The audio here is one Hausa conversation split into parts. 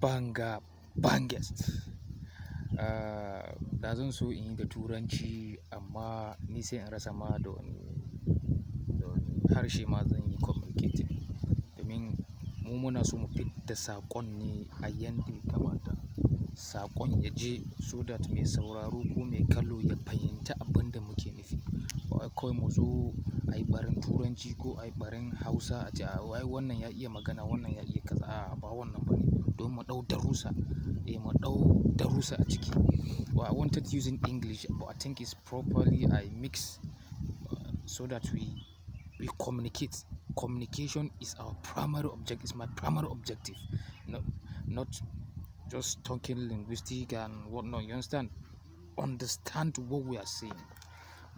banga bangest. Da zan so in yi da turanci amma ni sai in rasa ma da wani harshe ma zan yi communicating, domin mu muna so mu fidda saƙon ne a yanda ya kamata. Saƙon ya je so that mai sauraro ko mai kallo ya fahimci abin da muke nufi. Ba kawai mu zo a yi ɓarin turanci ko a yi ɓarin Hausa a ce wai wannan ya iya magana, wannan ya iya kaza. A'a, ba wannan ba ne. Don mu ɗau darussa, mu ɗau darussa a ciki. Well, I wanted using English, but I think it's properly I mix so that we communicate. Communication is our primary objective. Is my primary objective. Not just talking linguistic and whatnot. You understand? Understand what we are saying.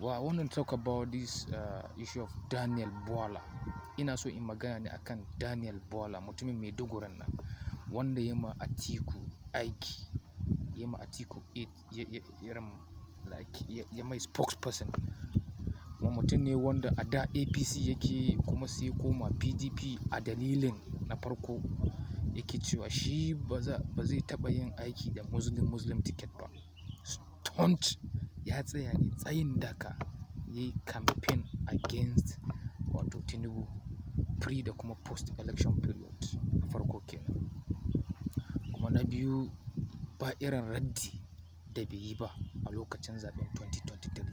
Well, I want to talk about this issue of Daniel Bwala. Ina so in magana ne akan Daniel Bwala, mutumin Maiduguri nan, wanda ya ma Atiku aiki, ya ma Atiku ya mai spokesperson. Kuma mutum ne wanda a da APC yake kuma sai koma PDP a dalilin na farko yake cewa shi ba zai taɓa yin aiki da Muslim ticket ba. Stunt ya tsaya ne tsayin daka ya yi campaign against wato Tinubu pre da kuma post election period na farko kenan. Kuma na biyu ba irin raddi da bai yi ba a lokacin zaɓen 2023.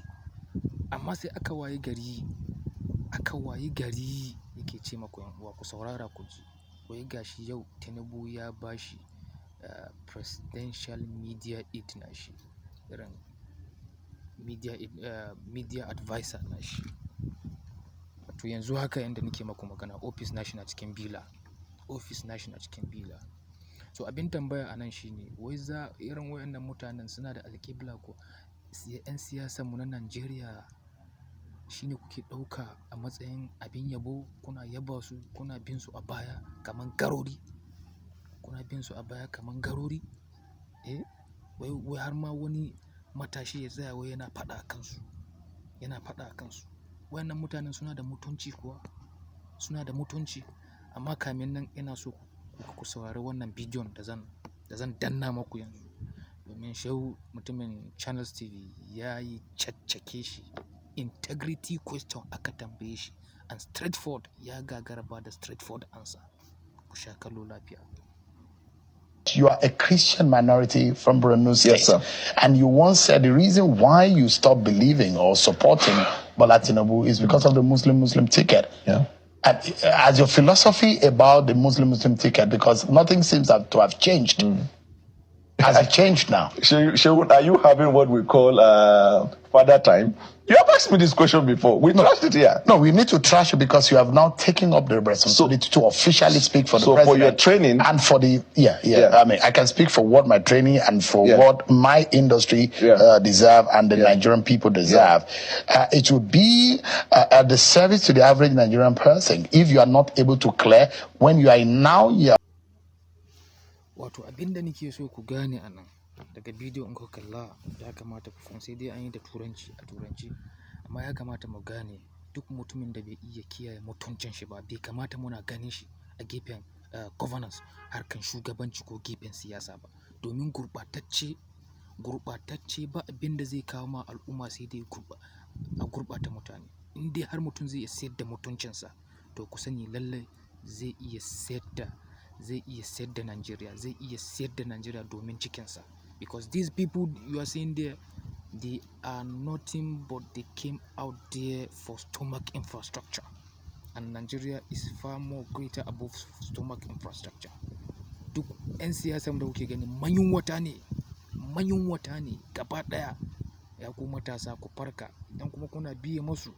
Amma sai aka wayi gari yake ce maku yan uwa ku saurara ku ji. Wai gashi yau Tinubu ya bashi presidential media aid nashi, irin media advisor nashi. To yanzu haka yanda nake maku magana office nashi na cikin Bila. So abin tambaya anan shine wai irin wayannan mutanen suna da alƙibla ko 'yan siyasar mu na Najeriya shine kuke ɗauka a matsayin abin yabo, kuna yaba su, kuna bin su a baya kaman garori? Wai har ma wani matashi ya tsaya wai yana faɗa a kansu. Wayannan mutanen suna da mutunci kuwa? Suna da mutunci? Amma kamin nan ina so ku saurari wannan bidiyon da zan danna maku yanzu. Domin Shehu mutumin Channels TV ya yi caccake shi. Integrity question aka tambaye shi and straightforward ya gagara ba da straightforward answer. Ku sha kallo lafiya. You are a Christian minority from Borno State. Yes, sir. And you once said the reason why you stopped believing or supporting Bola Tinubu is because of the Muslim ticket. Yeah. And as your philosophy about the Muslim ticket, because nothing seems to have changed. Has it changed now? Shehu, are you having what we call father time? You have asked me this question before. We trashed it here. No, we need to trash it because you have now taken up the responsibility to officially speak for the president. So for your training. And for the, I mean, I can speak for what my training and for what my industry deserve and the Nigerian people deserve. It would be the service to the average Nigerian person if you are not able to clear when you are now. Wato abinda nake so ku gane a nan daga bidiyo in kuka kalla ya kamata ku san, sai dai an yi da turanci amma ya kamata mu gane duk mutumin da bai iya kiyaye mutuncin shi ba bai kamata muna ganin shi a gefen governance, harkan shugabanci ko gefen siyasa ba, domin gurɓatacce ba abin da zai kawo ma al'umma sai dai a gurɓata mutane. In dai har mutum zai iya sayar da mutuncinsa to ku sani lallai zai iya sayar da Najeriya, zai iya sayar da Najeriya domin cikinsa. Because these people you are seeing there, they are nothing but they came out there for stomach infrastructure. And Nigeria is far more greater above stomach infrastructure. Duk 'yan siyasar da kuke gani mayunwata ne gaba ɗaya. Ya ku matasa ku farka, idan kuma kuna biye masu,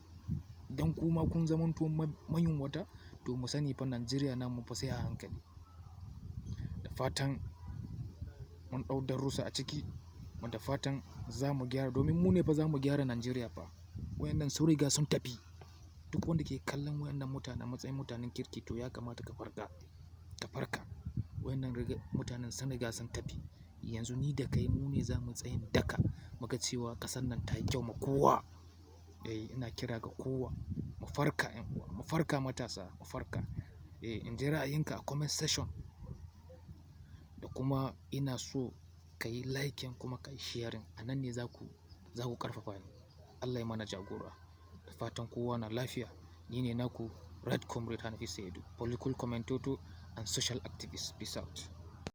idan kuma kun zamanto mayunwata, to mu sani fa Najeriya na mu fa sai a hankali. Da fatan mun ɗau darussa a ciki, da fatan za mu gyara, domin mu ne fa za mu gyara Najeriya fa. Wayannan sun riga sun tafi. Duk wanda ke kallon wayannan mutane a matsayin mutanen kirki to ya kamata ka farka. Wayannan mutanen sun riga sun tafi. Yanzu ni da kai mu ne za mu tsayin daka muga cewa ƙasar nan ta yi kyau ma kowa. Ina kira ga kowa mu farka ƴan uwa, mu farka matasa, mu farka. In ji ra'ayinka a comment section. kuma ina so ka yi liking kuma ka yi sharing, a nan ne za ku ƙarfafa ni. Allah ya mana jagora, da fatan kowa na lafiya. Ni ne naku Red Comrade Hanafi Saidu, political commentator and social activist. Peace out.